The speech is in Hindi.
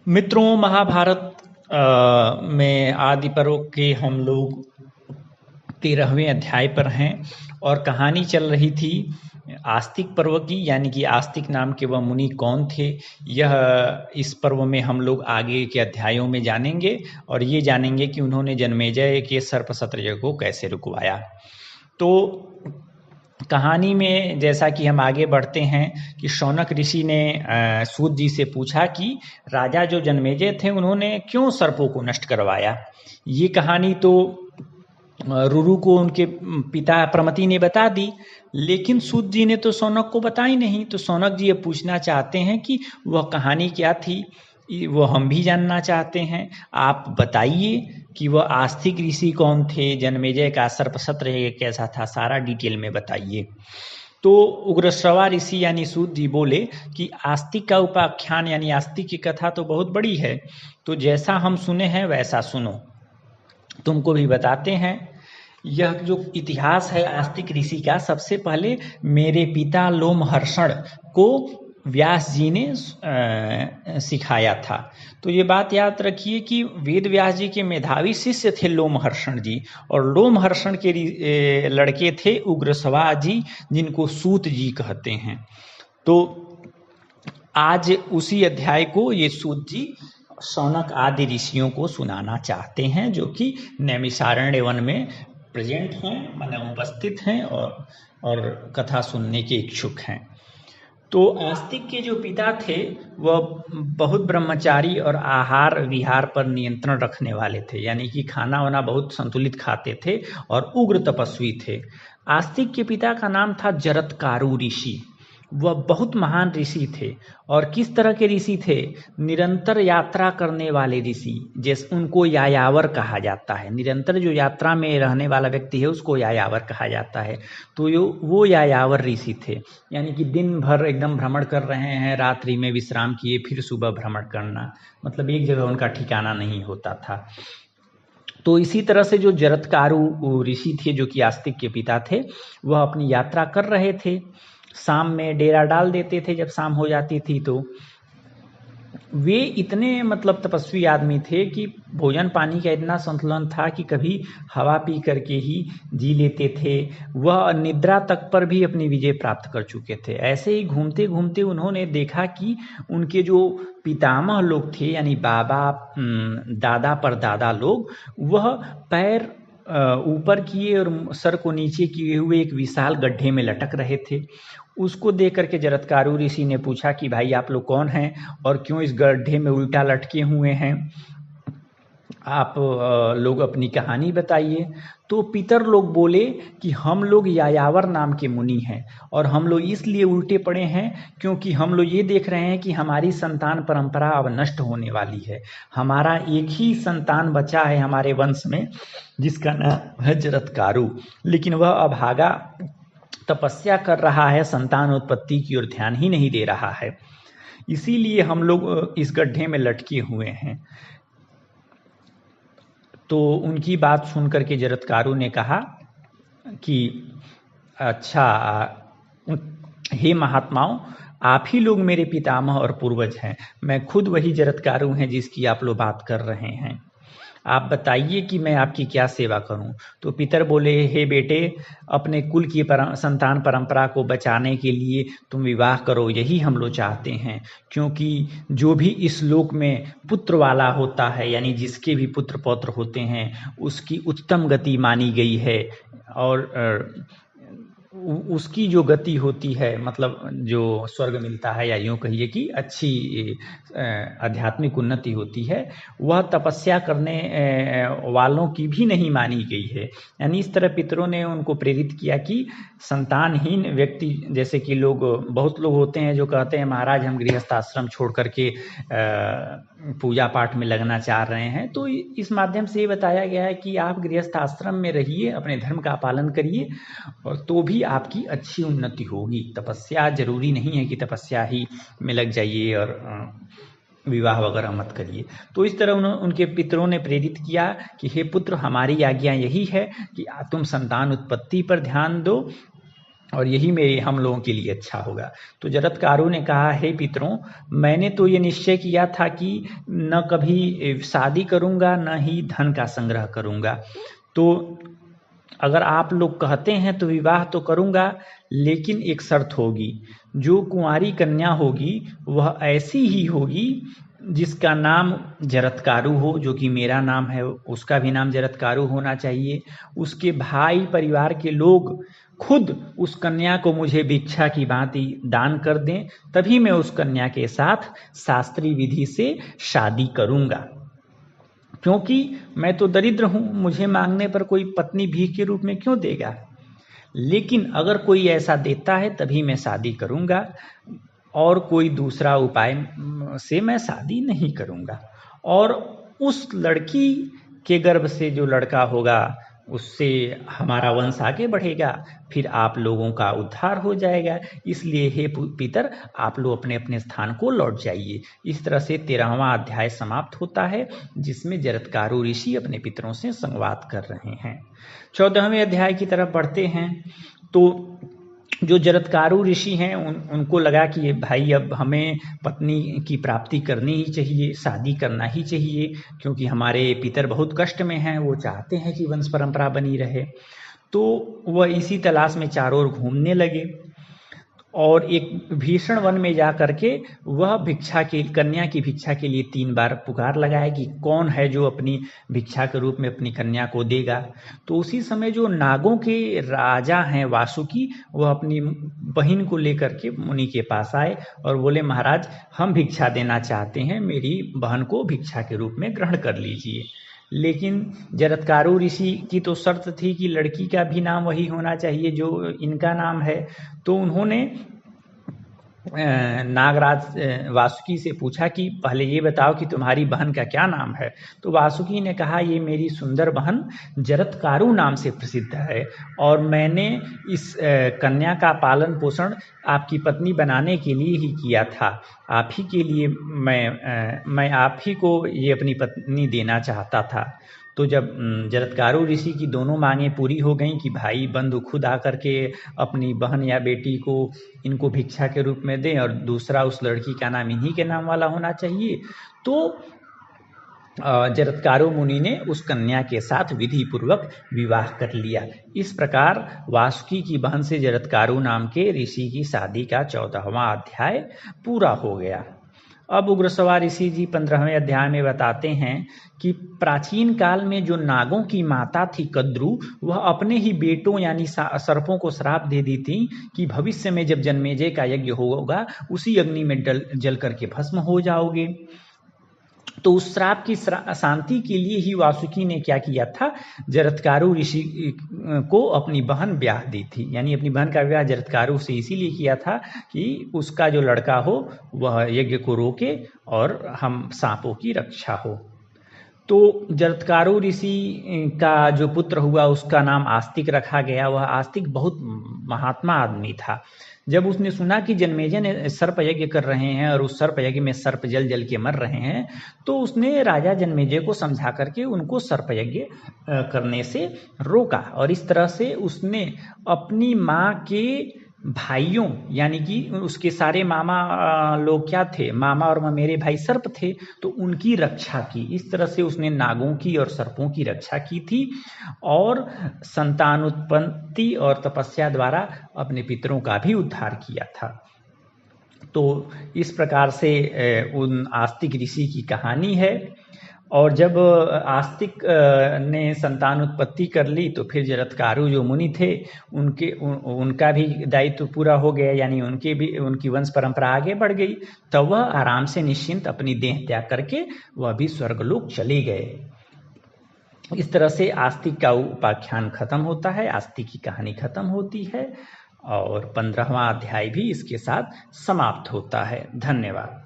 मित्रों, महाभारत में आदि पर्व के हम लोग 13वें अध्याय पर हैं और कहानी चल रही थी आस्तिक पर्व की। यानी कि आस्तिक नाम के वह मुनि कौन थे, यह इस पर्व में हम लोग आगे के अध्यायों में जानेंगे और ये जानेंगे कि उन्होंने जन्मेजय के सर्पसत्र यज्ञ को कैसे रुकवाया। तो कहानी में जैसा कि हम आगे बढ़ते हैं कि शौनक ऋषि ने सूत जी से पूछा कि राजा जो जन्मेजय थे उन्होंने क्यों सर्पों को नष्ट करवाया। ये कहानी तो रुरु को उनके पिता प्रमति ने बता दी, लेकिन सूत जी ने तो शौनक को बताई नहीं। तो शौनक जी ये पूछना चाहते हैं कि वह कहानी क्या थी, वो हम भी जानना चाहते हैं। आप बताइए कि वह आस्तिक ऋषि कौन थे, जन्मेजय का सर्पसत्र कैसा था, सारा डिटेल में बताइए। तो उग्रश्रवा ऋषि यानी सूत जी बोले कि आस्तिक का उपाख्यान यानी आस्तिक की कथा तो बहुत बड़ी है, तो जैसा हम सुने हैं वैसा सुनो, तुमको भी बताते हैं। यह जो इतिहास है आस्तिक ऋषि का, सबसे पहले मेरे पिता लोमहर्षण को व्यास जी ने सिखाया था। तो ये बात याद रखिए कि वेद व्यास जी के मेधावी शिष्य थे लोमहर्षण जी, और लोमहर्षण के लड़के थे उग्रश्रवा जी, जिनको सूत जी कहते हैं। तो आज उसी अध्याय को ये सूत जी शौनक आदि ऋषियों को सुनाना चाहते हैं, जो कि नैमिषारण्य वन में प्रेजेंट हैं, माने उपस्थित हैं और कथा सुनने के इच्छुक हैं। तो आस्तिक के जो पिता थे वह बहुत ब्रह्मचारी और आहार विहार पर नियंत्रण रखने वाले थे, यानी कि खाना वाना बहुत संतुलित खाते थे और उग्र तपस्वी थे। आस्तिक के पिता का नाम था जरत्कारु ऋषि। वह बहुत महान ऋषि थे। और किस तरह के ऋषि थे? निरंतर यात्रा करने वाले ऋषि, जैसे उनको यायावर कहा जाता है। निरंतर जो यात्रा में रहने वाला व्यक्ति है उसको यायावर कहा जाता है। तो वो यायावर ऋषि थे, यानी कि दिन भर एकदम भ्रमण कर रहे हैं, रात्रि में विश्राम किए, फिर सुबह भ्रमण करना, मतलब एक जगह उनका ठिकाना नहीं होता था। तो इसी तरह से जो जरत्कारु ऋषि थे, जो कि आस्तिक के पिता थे, वह अपनी यात्रा कर रहे थे। शाम में डेरा डाल देते थे, जब शाम हो जाती थी तो वे इतने मतलब तपस्वी आदमी थे कि भोजन पानी का इतना संतुलन था कि कभी हवा पी करके ही जी लेते थे। वह निद्रा तक पर भी अपनी विजय प्राप्त कर चुके थे। ऐसे ही घूमते घूमते उन्होंने देखा कि उनके जो पितामह लोग थे, यानी बाबा दादा परदादा लोग, वह पैर ऊपर किए और सर को नीचे किए हुए एक विशाल गड्ढे में लटक रहे थे। उसको देख करके जरत्कारु ऋषि ने पूछा कि भाई आप लोग कौन हैं और क्यों इस गड्ढे में उल्टा लटके हुए हैं, आप लोग अपनी कहानी बताइए। तो पितर लोग बोले कि हम लोग यायावर नाम के मुनि हैं और हम लोग इसलिए उल्टे पड़े हैं क्योंकि हम लोग ये देख रहे हैं कि हमारी संतान परंपरा अब नष्ट होने वाली है। हमारा एक ही संतान बचा है हमारे वंश में, जिसका नाम है जरत्कारु, लेकिन वह अभागा तपस्या कर रहा है, संतान उत्पत्ति की ओर ध्यान ही नहीं दे रहा है। इसीलिए हम लोग इस गड्ढे में लटके हुए हैं। तो उनकी बात सुनकर के जरत्कारु ने कहा कि अच्छा, हे महात्माओं, आप ही लोग मेरे पितामह और पूर्वज हैं। मैं खुद वही जरत्कारु हैं जिसकी आप लोग बात कर रहे हैं। आप बताइए कि मैं आपकी क्या सेवा करूं। तो पितर बोले, हे बेटे, अपने कुल की संतान परंपरा को बचाने के लिए तुम विवाह करो, यही हम लोग चाहते हैं। क्योंकि जो भी इस लोक में पुत्र वाला होता है, यानी जिसके भी पुत्र पौत्र होते हैं, उसकी उत्तम गति मानी गई है। और उसकी जो गति होती है, मतलब जो स्वर्ग मिलता है, या यूँ कहिए कि अच्छी आध्यात्मिक उन्नति होती है, वह तपस्या करने वालों की भी नहीं मानी गई है। यानी इस तरह पितरों ने उनको प्रेरित किया कि संतानहीन व्यक्ति, जैसे कि लोग, बहुत लोग होते हैं जो कहते हैं महाराज हम गृहस्थ आश्रम छोड़ करके पूजा पाठ में लगना चाह रहे हैं। तो इस माध्यम से ये बताया गया है कि आप गृहस्थ आश्रम में रहिए, अपने धर्म का पालन करिए, और तो भी आपकी अच्छी उन्नति होगी। तपस्या जरूरी नहीं है कि तपस्या ही में लग जाइए और विवाह वगैरह मत करिए। तो इस तरह उनके पितरों ने प्रेरित किया कि हे पुत्र, हमारी आज्ञा यही है कि तुम संतान उत्पत्ति पर ध्यान दो और यही मेरे हम लोगों के लिए अच्छा होगा। तो जरत्कारु ने कहा, हे पितरों, मैंने तो ये निश्चय किया था कि न कभी शादी करूंगा न ही धन का संग्रह करूंगा। तो अगर आप लोग कहते हैं तो विवाह तो करूंगा, लेकिन एक शर्त होगी, जो कुंवारी कन्या होगी वह ऐसी ही होगी जिसका नाम जरत्कारु हो, जो कि मेरा नाम है उसका भी नाम जरत्कारु होना चाहिए। उसके भाई परिवार के लोग खुद उस कन्या को मुझे भिक्षा की भांति दान कर दें, तभी मैं उस कन्या के साथ शास्त्रीय विधि से शादी करूंगा। क्योंकि मैं तो दरिद्र हूं, मुझे मांगने पर कोई पत्नी भीख के रूप में क्यों देगा। लेकिन अगर कोई ऐसा देता है तभी मैं शादी करूंगा, और कोई दूसरा उपाय से मैं शादी नहीं करूंगा। और उस लड़की के गर्भ से जो लड़का होगा उससे हमारा वंश आगे बढ़ेगा, फिर आप लोगों का उद्धार हो जाएगा। इसलिए हे पितर, आप लोग अपने अपने स्थान को लौट जाइए। इस तरह से 13वां अध्याय समाप्त होता है, जिसमें जरत्कारु ऋषि अपने पितरों से संवाद कर रहे हैं। 14वें अध्याय की तरफ बढ़ते हैं। तो जो जरत्कारु ऋषि हैं उनको लगा कि भाई अब हमें पत्नी की प्राप्ति करनी ही चाहिए, शादी करना ही चाहिए, क्योंकि हमारे पितर बहुत कष्ट में हैं, वो चाहते हैं कि वंश परंपरा बनी रहे। तो वह इसी तलाश में चारों ओर घूमने लगे, और एक भीषण वन में जा करके वह कन्या की भिक्षा के लिए 3 बार पुकार लगाए कि कौन है जो अपनी भिक्षा के रूप में अपनी कन्या को देगा। तो उसी समय जो नागों के राजा हैं वासुकी, वह अपनी बहन को लेकर के मुनि के पास आए और बोले, महाराज, हम भिक्षा देना चाहते हैं, मेरी बहन को भिक्षा के रूप में ग्रहण कर लीजिए। लेकिन जरत्कारु ऋषि की तो शर्त थी कि लड़की का भी नाम वही होना चाहिए जो इनका नाम है। तो उन्होंने नागराज वासुकी से पूछा कि पहले ये बताओ कि तुम्हारी बहन का क्या नाम है। तो वासुकी ने कहा, ये मेरी सुंदर बहन जरत्कारु नाम से प्रसिद्ध है, और मैंने इस कन्या का पालन पोषण आपकी पत्नी बनाने के लिए ही किया था। आप ही के लिए मैं आप ही को ये अपनी पत्नी देना चाहता था। तो जब जरत्कारु ऋषि की दोनों मांगें पूरी हो गईं कि भाई बंधु खुद आकर के अपनी बहन या बेटी को इनको भिक्षा के रूप में दें, और दूसरा उस लड़की का नाम इन्हीं के नाम वाला होना चाहिए, तो जरत्कारु मुनि ने उस कन्या के साथ विधि पूर्वक विवाह कर लिया। इस प्रकार वासुकी की बहन से जरत्कारु नाम के ऋषि की शादी का 14वां अध्याय पूरा हो गया। अब उग्रश्रवा ऋषि जी 15वें अध्याय में बताते हैं कि प्राचीन काल में जो नागों की माता थी कद्रु, वह अपने ही बेटों यानी सर्पों को श्राप दे दी थी कि भविष्य में जब जन्मेजय का यज्ञ होगा उसी अग्नि में जल करके भस्म हो जाओगे। तो उस श्राप की शांति के लिए ही वासुकी ने क्या किया था, जरत्कारु ऋषि को अपनी बहन ब्याह दी थी। यानी अपनी बहन का विवाह जरत्कारु से इसीलिए किया था कि उसका जो लड़का हो वह यज्ञ को रोके और हम सांपों की रक्षा हो। तो जरत्कारु ऋषि का जो पुत्र हुआ उसका नाम आस्तिक रखा गया। वह आस्तिक बहुत महात्मा आदमी था। जब उसने सुना कि जन्मेजय ने सर्प यज्ञ कर रहे हैं और उस सर्प यज्ञ में सर्प जल जल के मर रहे हैं, तो उसने राजा जन्मेजय को समझा करके उनको सर्प यज्ञ करने से रोका। और इस तरह से उसने अपनी माँ के भाइयों यानी कि उसके सारे मामा लोग क्या थे, मामा और ममेरे भाई सर्प थे, तो उनकी रक्षा की। इस तरह से उसने नागों की और सर्पों की रक्षा की थी और संतानोत्पत्ति और तपस्या द्वारा अपने पितरों का भी उद्धार किया था। तो इस प्रकार से उन आस्तिक ऋषि की कहानी है। और जब आस्तिक ने संतान उत्पत्ति कर ली तो फिर जरत्कारु जो मुनि थे उनका भी दायित्व पूरा हो गया, यानी उनकी वंश परंपरा आगे बढ़ गई। तब वह आराम से निश्चिंत अपनी देह त्याग करके वह भी स्वर्गलोक चले गए। इस तरह से आस्तिक का उपाख्यान खत्म होता है, आस्तिक की कहानी खत्म होती है और 15वां अध्याय भी इसके साथ समाप्त होता है। धन्यवाद।